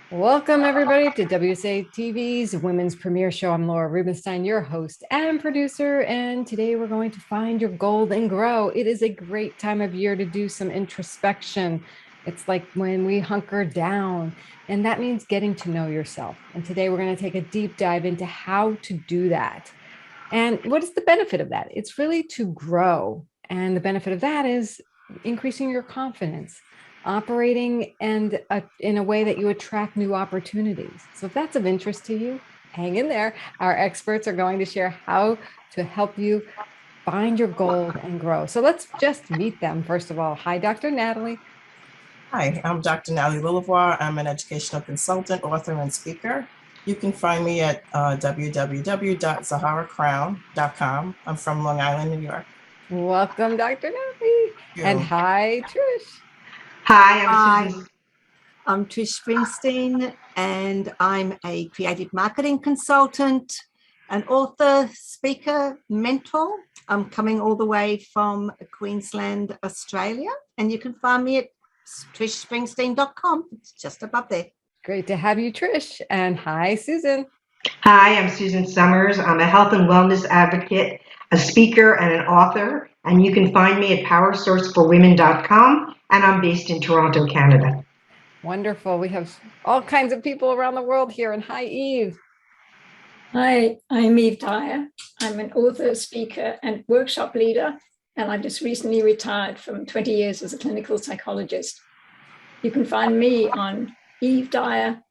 Welcome, everybody, to WSA TV's Women's Premiere Show. I'm Laura Rubenstein, your host and producer, and today we're going to find your gold and grow. It is a great time of year to do some introspection. It's like when we hunker down, and that means getting to know yourself. And today we're going to take a deep dive into how to do that. And what is the benefit of that? It's really to grow. And the benefit of that is increasing your confidence, operating and in a way that you attract new opportunities. So if that's of interest to you, hang in there. Our experts are going to share how to help you find your goal and grow. So let's just meet them. First of all, hi, Dr. Nathalie. Hi, I'm Dr. Nathalie Lillevoir. I'm an educational consultant, author, and speaker. You can find me at www.zaharacrown.com. I'm from Long Island, New York. Welcome, Dr. Nathalie. And hi, Trish. Hi, I'm Trish Springsteen, and I'm a creative marketing consultant, an author, speaker, mentor. I'm coming all the way from Queensland, Australia, and you can find me at trishspringsteen.com. It's just above there. Great to have you, Trish. And hi, Susan. Hi, I'm Susan Summers. I'm a health and wellness advocate, a speaker, and an author. And you can find me at powersourceforwomen.com. And I'm based in Toronto, Canada. Wonderful. We have all kinds of people around the world here. And hi, Eve. Hi, I'm Eve Dyer. I'm an author, speaker, and workshop leader, and I just recently retired from 20 years as a clinical psychologist. You can find me on evedyer.com.au.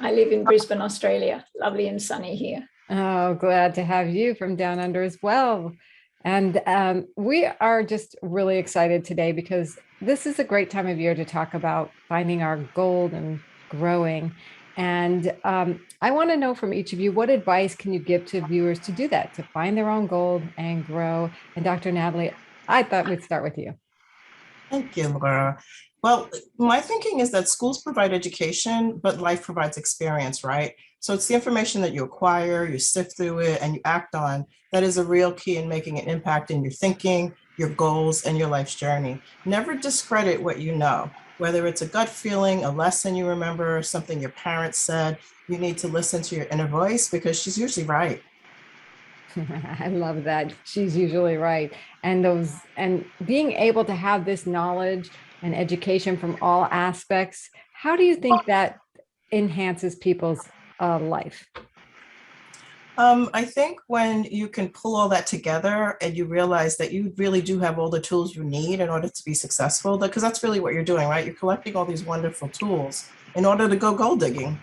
I live in Brisbane, Australia. Lovely and sunny here. Oh, glad to have you from down under as well. And we are just really excited today because this is a great time of year to talk about finding our gold and growing. And I want to know from each of you, what advice can you give to viewers to do that, to find their own gold and grow? And Dr. Nathalie, I thought we'd start with you. Thank you, Laura. Well, my thinking is that schools provide education, but life provides experience, right? So it's the information that you acquire, you sift through it, and you act on that is a real key in making an impact in your thinking, your goals, and your life's journey. Never discredit what you know. Whether it's a gut feeling, a lesson you remember, something your parents said, you need to listen to your inner voice because she's usually right. I love that. She's usually right. And being able to have this knowledge and education from all aspects, how do you think that enhances people's life? I think when you can pull all that together and you realize that you really do have all the tools you need in order to be successful, because that's really what you're doing, right? You're collecting all these wonderful tools in order to go gold digging.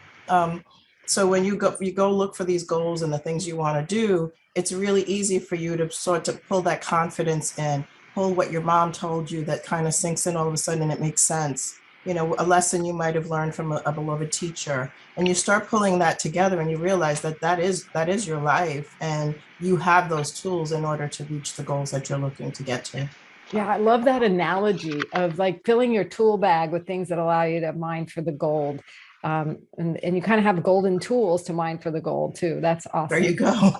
So when you go look for these goals and the things you want to do, it's really easy for you to sort of pull that confidence in, pull what your mom told you that kind of sinks in all of a sudden and it makes sense. You know, a lesson you might have learned from a beloved teacher, and you start pulling that together and you realize that that is your life and you have those tools in order to reach the goals that you're looking to get to. Yeah, I love that analogy of like filling your tool bag with things that allow you to mine for the gold. And you kind of have golden tools to mine for the gold too. That's awesome. There you go.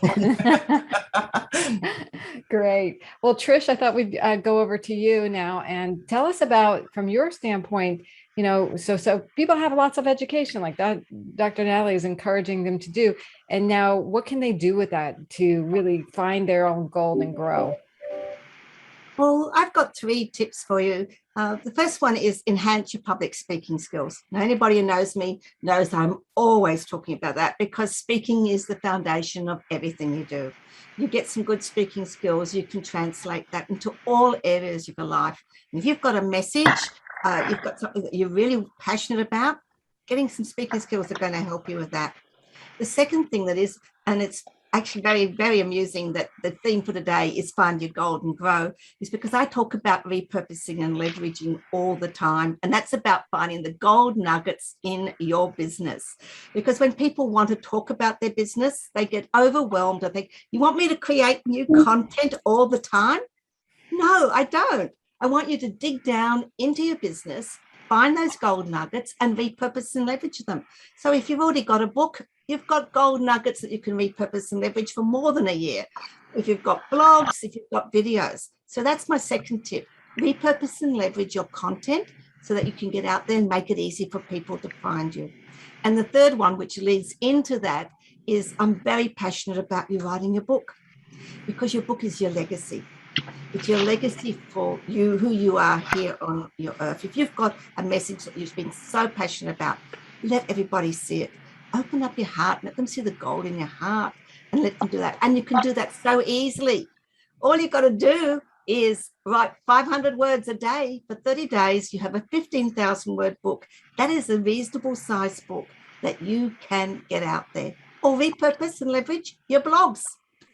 Great. Well, Trish, I thought we'd go over to you now and tell us about, from your standpoint, you know, so people have lots of education like that. Dr. Nathalie is encouraging them to do. And now what can they do with that to really find their own gold and grow? Well, I've got 3 tips for you. The first one is enhance your public speaking skills. Now, anybody who knows me knows I'm always talking about that because speaking is the foundation of everything you do. You get some good speaking skills, you can translate that into all areas of your life. And if you've got a message, you've got something that you're really passionate about, getting some speaking skills are going to help you with that. The second thing that is, and it's actually very, very amusing that the theme for today is find your gold and grow, is because I talk about repurposing and leveraging all the time. And that's about finding the gold nuggets in your business. Because when people want to talk about their business, they get overwhelmed. I think, you want me to create new content all the time? No, I don't. I want you to dig down into your business, find those gold nuggets and repurpose and leverage them. So if you've already got a book, you've got gold nuggets that you can repurpose and leverage for more than a year. If you've got blogs, if you've got videos. So that's my second tip. Repurpose and leverage your content so that you can get out there and make it easy for people to find you. And the third one, which leads into that, is I'm very passionate about you writing your book, because your book is your legacy. It's your legacy for you, who you are here on your earth. If you've got a message that you've been so passionate about, let everybody see it. Open up your heart, let them see the gold in your heart, and let them do that. And you can do that so easily. All you've got to do is write 500 words a day for 30 days. You have a 15,000 word book. That is a reasonable size book that you can get out there, or repurpose and leverage your blogs.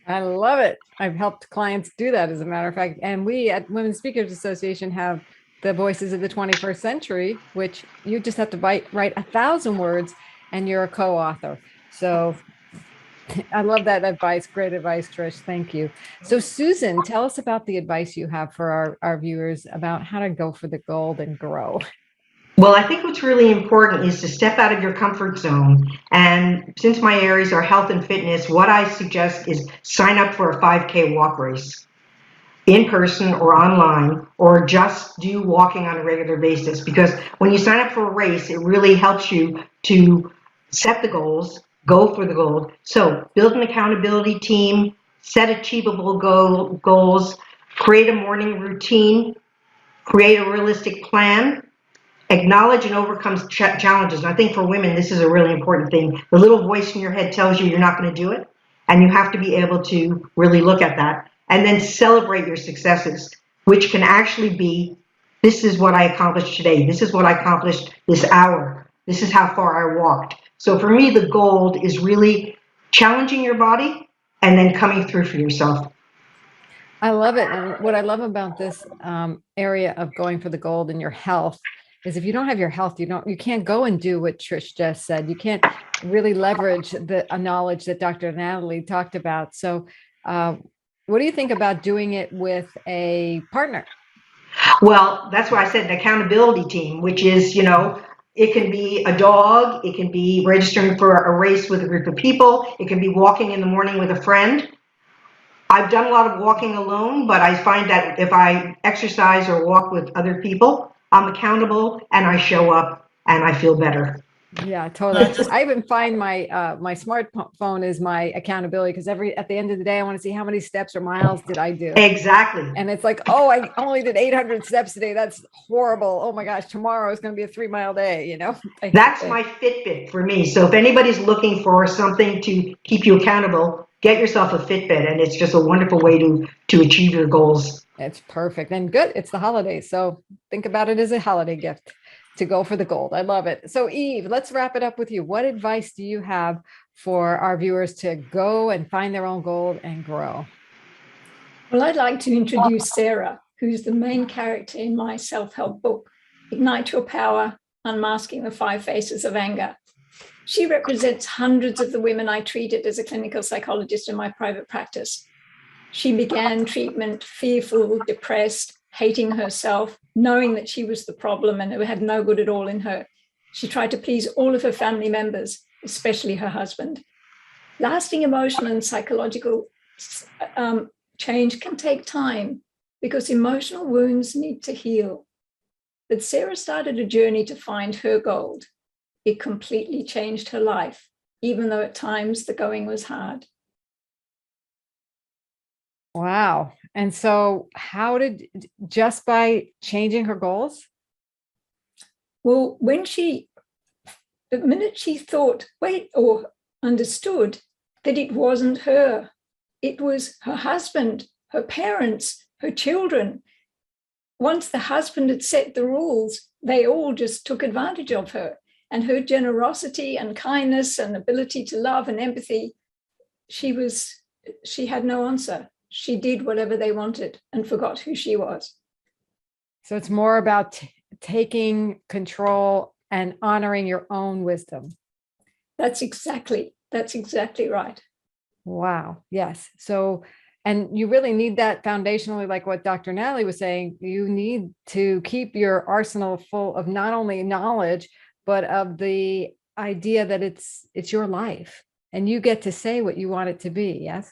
I love it. I've helped clients do that, as a matter of fact. And we at Women's Speakers Association have the Voices of the 21st Century, which you just have to write 1,000 words and you're a co-author. So I love that advice. Great advice, Trish. Thank you. So Susan, tell us about the advice you have for our viewers about how to go for the gold and grow. Well, I think what's really important is to step out of your comfort zone. And since my areas are health and fitness, what I suggest is sign up for a 5K walk race, in person or online, or just do walking on a regular basis. Because when you sign up for a race, it really helps you to set the goals, go for the goal. So build an accountability team, set achievable goals, create a morning routine, create a realistic plan, acknowledge and overcome challenges. And I think for women, this is a really important thing. The little voice in your head tells you you're not going to do it, and you have to be able to really look at that. And then celebrate your successes, which can actually be, this is what I accomplished today. This is what I accomplished this hour. This is how far I walked. So for me, the gold is really challenging your body and then coming through for yourself. I love it. And what I love about this area of going for the gold in your health is if you don't have your health, you can't go and do what Trish just said. You can't really leverage the knowledge that Dr. Nathalie talked about. So what do you think about doing it with a partner? Well, that's why I said an accountability team, which is, it can be a dog, it can be registering for a race with a group of people, it can be walking in the morning with a friend. I've done a lot of walking alone, but I find that if I exercise or walk with other people, I'm accountable and I show up and I feel better. Yeah, totally. I even find my my smartphone is my accountability, because at the end of the day, I want to see how many steps or miles did I do. Exactly. And it's like, oh, I only did 800 steps today. That's horrible. Oh my gosh, tomorrow is going to be a 3-mile day, That's my Fitbit for me. So if anybody's looking for something to keep you accountable, get yourself a Fitbit, and it's just a wonderful way to achieve your goals. It's perfect and good. It's the holidays. So think about it as a holiday gift to go for the gold. I love it. So Eve, let's wrap it up with you. What advice do you have for our viewers to go and find their own gold and grow? Well, I'd like to introduce Sarah, who's the main character in my self-help book, Ignite Your Power, Unmasking the 5 Faces of Anger. She represents hundreds of the women I treated as a clinical psychologist in my private practice. She began treatment fearful, depressed, hating herself, knowing that she was the problem and it had no good at all in her. She tried to please all of her family members, especially her husband. Lasting emotional and psychological change can take time because emotional wounds need to heal. But Sarah started a journey to find her gold. It completely changed her life, even though at times the going was hard. Wow. And so just by changing her goals? Well, the minute she thought, or understood that it wasn't her, it was her husband, her parents, her children. Once the husband had set the rules, they all just took advantage of her. And her generosity and kindness and ability to love and empathy, she had no answer. She did whatever they wanted and forgot who she was. So it's more about taking control and honoring your own wisdom. That's exactly right. Wow. Yes. So, and you really need that foundationally, like what Dr. Nathalie was saying, you need to keep your arsenal full of not only knowledge, but of the idea that it's your life and you get to say what you want it to be. Yes.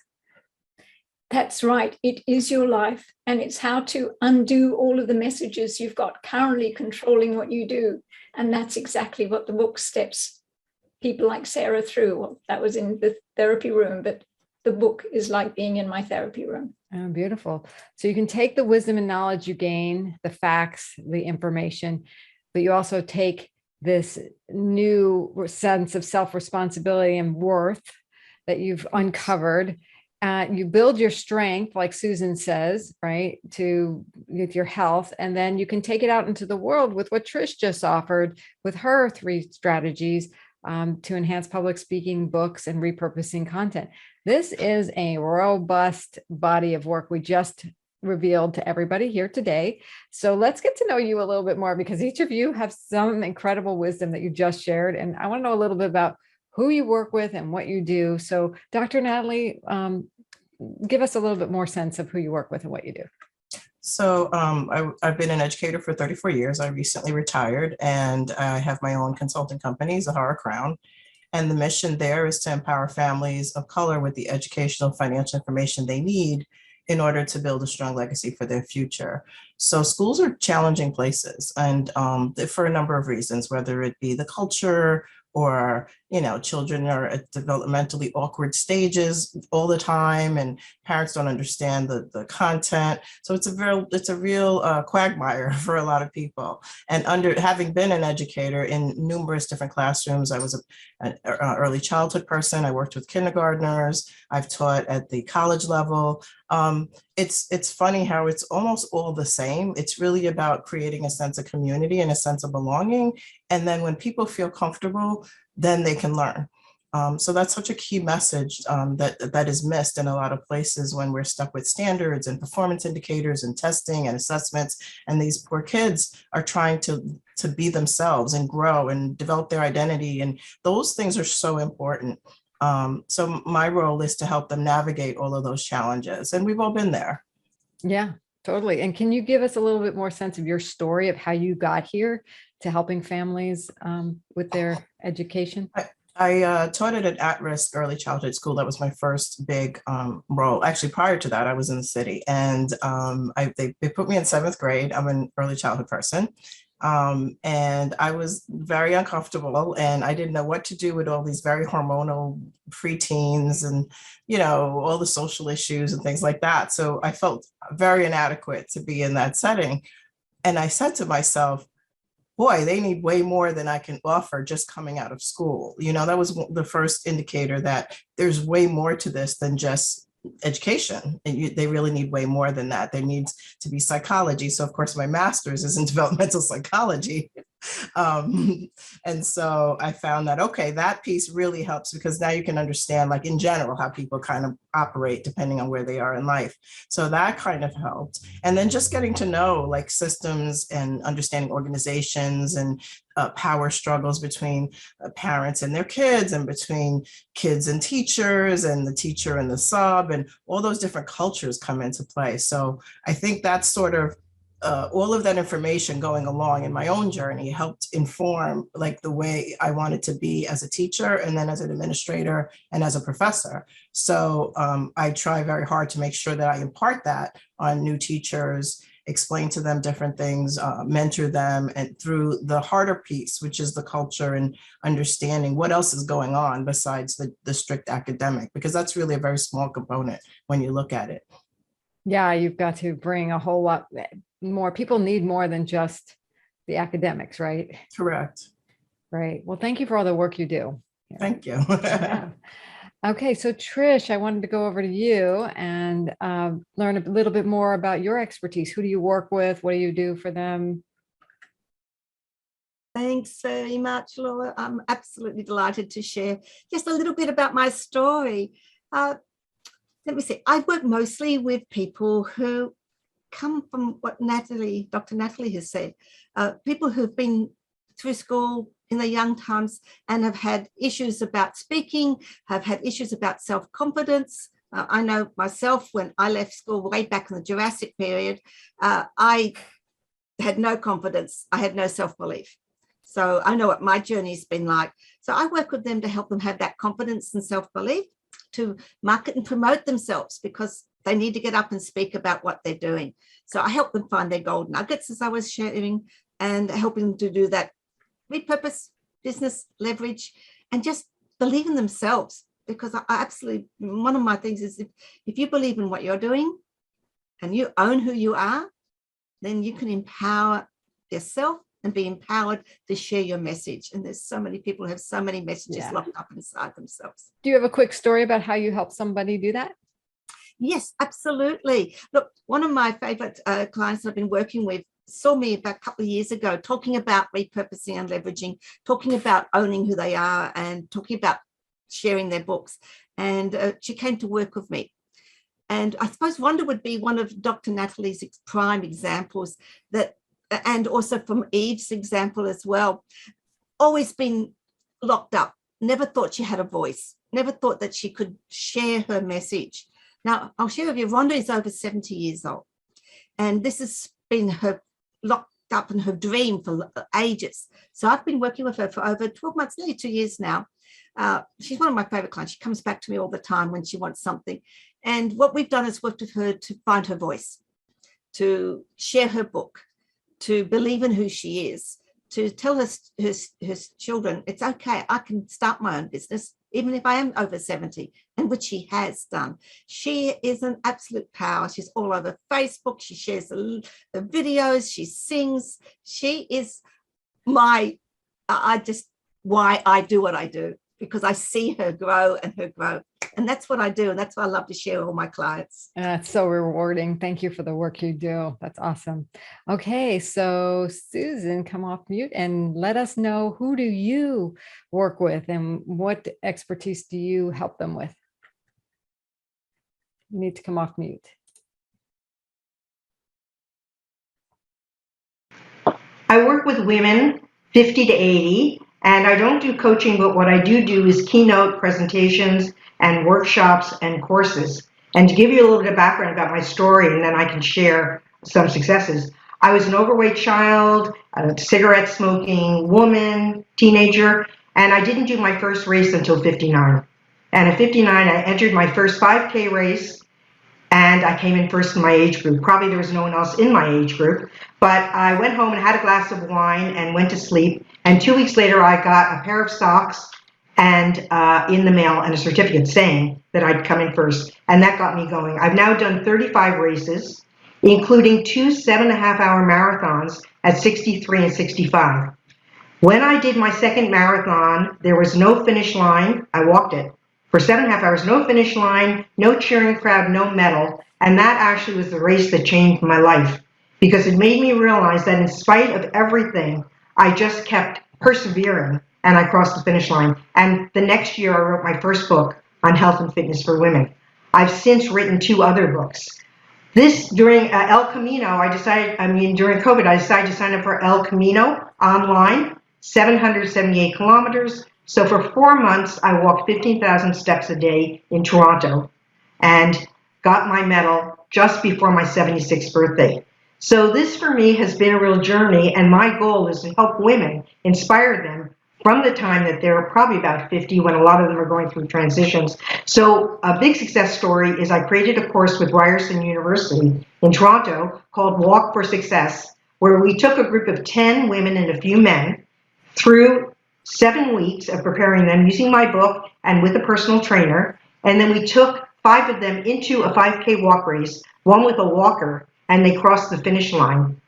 That's right. It is your life, and it's how to undo all of the messages you've got currently controlling what you do. And that's exactly what the book steps people like Sarah through. Well, that was in the therapy room, but the book is like being in my therapy room. Oh, beautiful. So you can take the wisdom and knowledge you gain, the facts, the information, but you also take this new sense of self-responsibility and worth that you've uncovered. You build your strength, like Susan says, right, with your health, and then you can take it out into the world with what Trish just offered with her 3 strategies to enhance public speaking, books, and repurposing content. This is a robust body of work we just revealed to everybody here today. So let's get to know you a little bit more, because each of you have some incredible wisdom that you just shared. And I want to know a little bit about who you work with and what you do. So Dr. Nathalie, give us a little bit more sense of who you work with and what you do. So I've been an educator for 34 years. I recently retired, and I have my own consulting company, Zahara Crown. And the mission there is to empower families of color with the educational and financial information they need in order to build a strong legacy for their future. So schools are challenging places, and for a number of reasons, whether it be the culture, or, children are at developmentally awkward stages all the time, and parents don't understand the content. So it's a real quagmire for a lot of people. And having been an educator in numerous different classrooms, I was an early childhood person. I worked with kindergartners. I've taught at the college level. It's funny how it's almost all the same. It's really about creating a sense of community and a sense of belonging. And then when people feel comfortable, then they can learn. So that's such a key message that is missed in a lot of places when we're stuck with standards and performance indicators and testing and assessments. And these poor kids are trying to be themselves and grow and develop their identity. And those things are so important. So my role is to help them navigate all of those challenges. And we've all been there. Yeah, totally. And can you give us a little bit more sense of your story of how you got here to helping families with their education? I taught at an at-risk early childhood school. That was my first big role. Actually, prior to that, I was in the city, and they put me in 7th grade. I'm an early childhood person. And I was very uncomfortable, and I didn't know what to do with all these very hormonal preteens and, all the social issues and things like that. So I felt very inadequate to be in that setting. And I said to myself, boy, they need way more than I can offer just coming out of school. That was the first indicator that there's way more to this than just education. And they really need way more than that. There needs to be psychology. So of course, my master's is in developmental psychology. And so I found that, okay, that piece really helps, because now you can understand, like in general, how people kind of operate depending on where they are in life. So that kind of helped. And then just getting to know like systems and understanding organizations and power struggles between parents and their kids, and between kids and teachers, and the teacher and the sub, and all those different cultures come into play. So I think that's sort of all of that information going along in my own journey helped inform like the way I wanted to be as a teacher, and then as an administrator and as a professor. So I try very hard to make sure that I impart that on new teachers, explain to them different things, mentor them, and through the harder piece, which is the culture and understanding what else is going on besides the strict academic, because that's really a very small component when you look at it. Yeah, you've got to bring a whole lot more. People need more than just the academics, right? Correct. Right. Well, thank you for all the work you do. Yeah. Thank you. Yeah. Okay, so Trish, I wanted to go over to you and learn a little bit more about your expertise. Who do you work with? What do you do for them? Thanks very much, Laura. I'm absolutely delighted to share just a little bit about my story. Let me see. I work mostly with people who come from what Dr. Nathalie has said, people who've been through school in their young times and have had issues about speaking, have had issues about self-confidence. I know myself, when I left school way back in the Jurassic period, I had no confidence. I had no self-belief. So I know what my journey's been like. So I work with them to help them have that confidence and self-belief, to market and promote themselves, because they need to get up and speak about what they're doing. So I help them find their gold nuggets, as I was sharing, and helping them to do that. Repurpose, business, leverage, and just believe in themselves. Because I absolutely, one of my things is if you believe in what you're doing and you own who you are, then you can empower yourself and be empowered to share your message. And there's so many people who have so many messages locked up inside themselves. Do you have a quick story about how you help somebody do that? Yes, absolutely. Look, one of my favorite clients I've been working with saw me about a couple of years ago talking about repurposing and leveraging, talking about owning who they are and talking about sharing their books. And she came to work with me. And I suppose Wanda would be one of Dr. Nathalie's prime examples, that, and also from Eve's example as well, always been locked up, never thought she had a voice, never thought that she could share her message. Now, I'll share with you, Rhonda is over 70 years old, and this has been her locked up in her dream for ages. So I've been working with her for over 12 months, nearly 2 years now. She's one of my favorite clients. She comes back to me all the time when she wants something. And what we've done is worked with her to find her voice, to share her book, to believe in who she is, to tell her children, it's okay, I can start my own business, even if I am over 70, and which she has done. She is an absolute power. She's all over Facebook. She shares the videos. She sings. She is why I do what I do, because I see her grow and her grow. And that's what I do. And that's what I love to share with all my clients. It's so rewarding. Thank you for the work you do. That's awesome. Okay, so Susan, come off mute and let us know, who do you work with and what expertise do you help them with? You need to come off mute. I work with women 50 to 80, and I don't do coaching, but what I do is keynote presentations and workshops and courses. And to give you a little bit of background about my story, and then I can share some successes. I was an overweight child, a cigarette smoking woman, teenager, and I didn't do my first race until 59. And at 59, I entered my first 5K race, and I came in first in my age group. Probably there was no one else in my age group, but I went home and had a glass of wine and went to sleep. And 2 weeks later, I got a pair of socks and in the mail and a certificate saying that I'd come in first. And that got me going. I've now done 35 races, including 2 7.5-hour marathons at 63 and 65. When I did my second marathon, there was no finish line. I walked it for 7.5 hours, no finish line, no cheering crowd, no medal. And that actually was the race that changed my life, because it made me realize that in spite of everything, I just kept persevering and I crossed the finish line. And the next year, I wrote my first book on health and fitness for women. I've since written 2 other books. This, during El Camino, during COVID, I decided to sign up for El Camino online, 778 kilometers. So for 4 months, I walked 15,000 steps a day in Toronto and got my medal just before my 76th birthday. So this for me has been a real journey, and my goal is to help women, inspire them from the time that they're probably about 50, when a lot of them are going through transitions. So a big success story is I created a course with Ryerson University in Toronto called Walk for Success, where we took a group of 10 women and a few men through 7 weeks of preparing them using my book and with a personal trainer. And then we took 5 of them into a 5K walk race, one with a walker, and they crossed the finish line.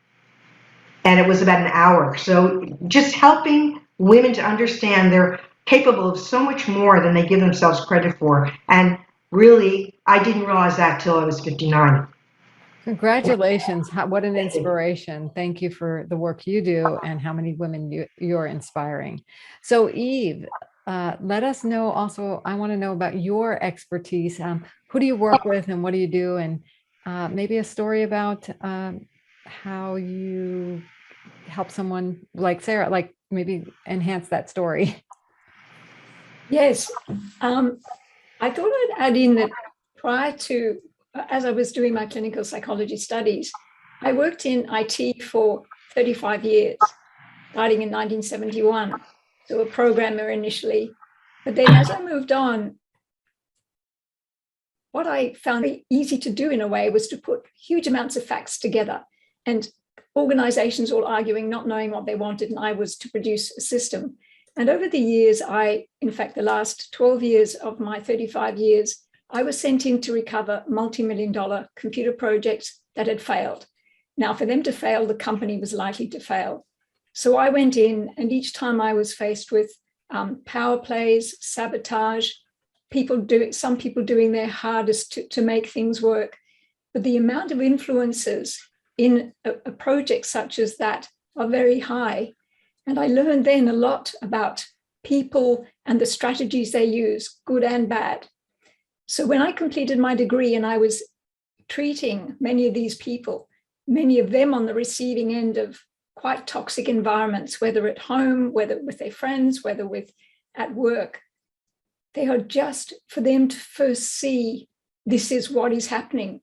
And it was about an hour. So just helping women to understand they're capable of so much more than they give themselves credit for. And really, I didn't realize that till I was 59. Congratulations. What an inspiration. Thank you for the work you do and how many women you're inspiring. So Eve, let us know also, I want to know about your expertise. Who do you work with and what do you do? And maybe a story about how you help someone like Sarah, like maybe enhance that story. Yes. I thought I'd add in that prior to, as I was doing my clinical psychology studies, I worked in IT for 35 years, starting in 1971. So a programmer initially. But then as I moved on, what I found very easy to do in a way was to put huge amounts of facts together, and organizations all arguing, not knowing what they wanted, and I was to produce a system. And over the years, in fact, the last 12 years of my 35 years, I was sent in to recover multi-million-dollar computer projects that had failed. Now, for them to fail, the company was likely to fail. So I went in, and each time I was faced with power plays, sabotage, some people doing their hardest to make things work. But the amount of influences in a project such as that are very high. And I learned then a lot about people and the strategies they use, good and bad. So when I completed my degree and I was treating many of these people, many of them on the receiving end of quite toxic environments, whether at home, whether with their friends, whether at work, they are just for them to first see this is what is happening.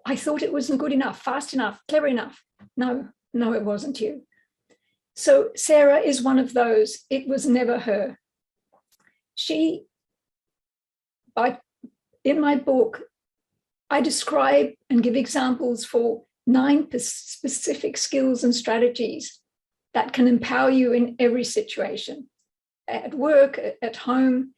I thought it wasn't good enough, fast enough, clever enough. No, it wasn't you. So Sarah is one of those. It was never her. In my book, I describe and give examples for 9 specific skills and strategies that can empower you in every situation, at work, at home.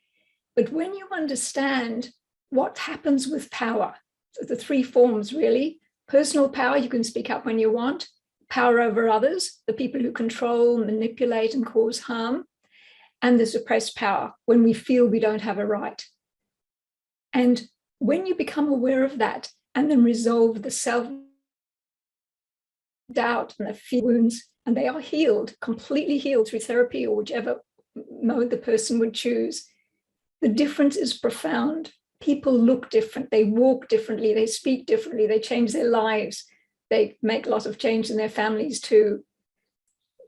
But when you understand what happens with power, the 3 forms really, personal power, you can speak up when you want, power over others, the people who control, manipulate, and cause harm, and the suppressed power, when we feel we don't have a right. And when you become aware of that and then resolve the self-doubt and the fear wounds, and they are healed, completely healed through therapy or whichever mode the person would choose, the difference is profound. People look different, they walk differently, they speak differently, they change their lives, they make lots of change in their families too.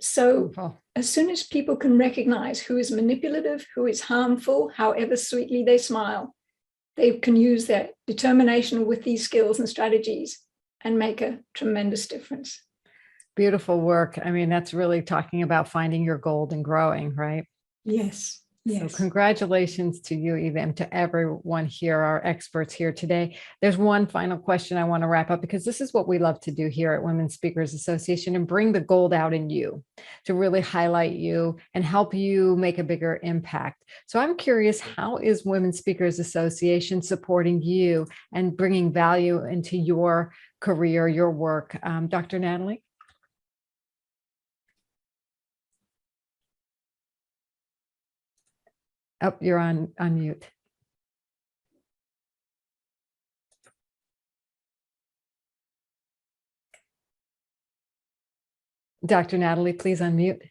So as soon as people can recognize who is manipulative, who is harmful, however sweetly they smile, they can use their determination with these skills and strategies and make a tremendous difference. Beautiful work. I mean, that's really talking about finding your gold and growing, right? Yes. Yes. So congratulations to you, Eva, and to everyone here, our experts here today. There's one final question I want to wrap up, because this is what we love to do here at Women Speakers Association, and bring the gold out in you to really highlight you and help you make a bigger impact. So I'm curious, how is Women Speakers Association supporting you and bringing value into your career, your work? Dr. Nathalie? Oh, you're on mute. Dr. Nathalie, please unmute.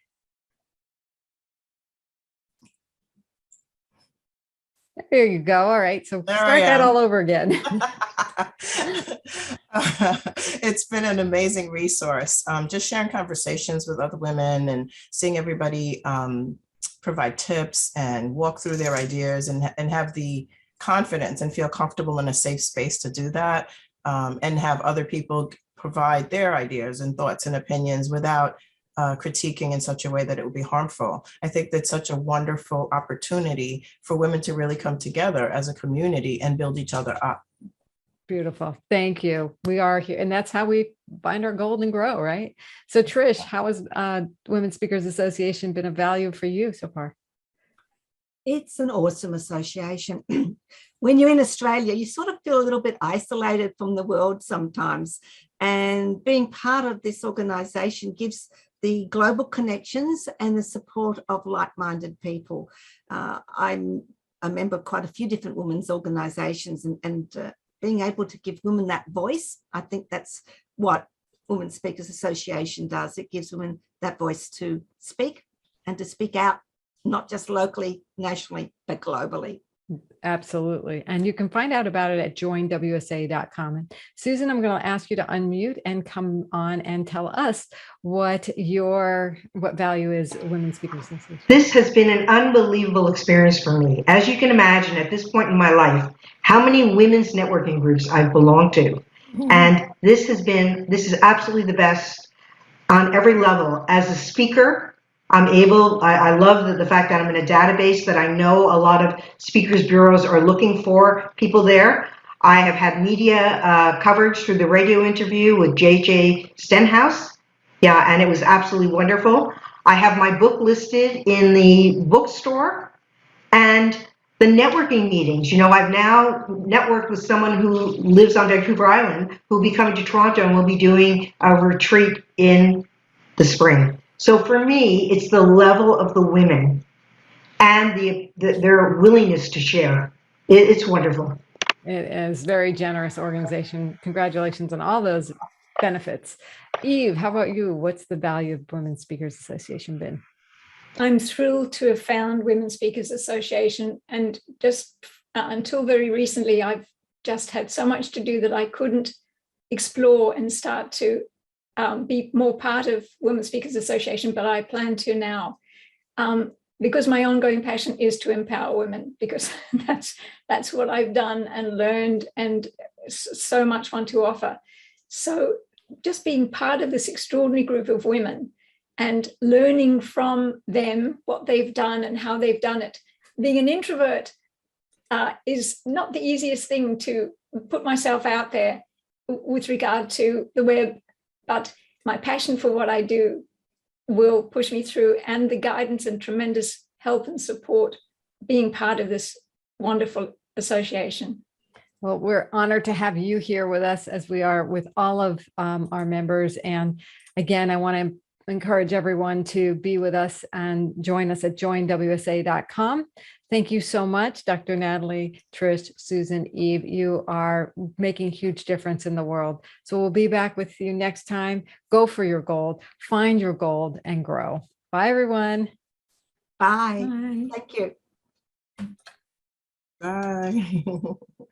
There you go. All right. So start that all over again. It's been an amazing resource. Just sharing conversations with other women and seeing everybody provide tips and walk through their ideas and have the confidence and feel comfortable in a safe space to do that, and have other people provide their ideas and thoughts and opinions without critiquing in such a way that it would be harmful. I think that's such a wonderful opportunity for women to really come together as a community and build each other up. Beautiful. Thank you. We are here, and that's how we find our gold and grow, right? So Trish, how has Women Speakers Association been of value for you so far? It's an awesome association. When you're in Australia, you sort of feel a little bit isolated from the world sometimes. And being part of this organization gives the global connections and the support of like-minded people. I'm a member of quite a few different women's organizations, and being able to give women that voice, I think that's what Women Speakers Association does. It gives women that voice to speak and to speak out, not just locally, nationally, but globally. Absolutely. And you can find out about it at joinwsa.com. And Susan, I'm going to ask you to unmute and come on and tell us what value is Women Speakers Association. This has been an unbelievable experience for me. As you can imagine, at this point in my life, how many women's networking groups I've belonged to. And this is absolutely the best on every level. As a speaker, I love the fact that I'm in a database that I know a lot of speakers bureaus are looking for people there. I have had media coverage through the radio interview with JJ Stenhouse. Yeah, and it was absolutely wonderful. I have my book listed in the bookstore, and the networking meetings. I've now networked with someone who lives on Vancouver Island who will be coming to Toronto and will be doing a retreat in the spring. So for me, it's the level of the women and their willingness to share. It's wonderful. It is very generous organization. Congratulations on all those benefits. Eve, how about you? What's the value of Women Speakers Association been? I'm thrilled to have found Women Speakers Association, and just until very recently, I've just had so much to do that I couldn't explore and start to be more part of Women Speakers Association, but I plan to now, because my ongoing passion is to empower women, because that's what I've done and learned, and so much want to offer. So just being part of this extraordinary group of women and learning from them what they've done and how they've done it. Being an introvert is not the easiest thing to put myself out there with regard to the web, but my passion for what I do will push me through, and the guidance and tremendous help and support being part of this wonderful association. Well, we're honored to have you here with us, as we are with all of our members. And again, I want to encourage everyone to be with us and join us at joinwsa.com. Thank you so much, Dr. Nathalie, Trish, Susan, Eve. You are making a huge difference in the world. So we'll be back with you next time. Go for your gold, find your gold, and grow. Bye, everyone. Bye. Bye. Thank you. Bye.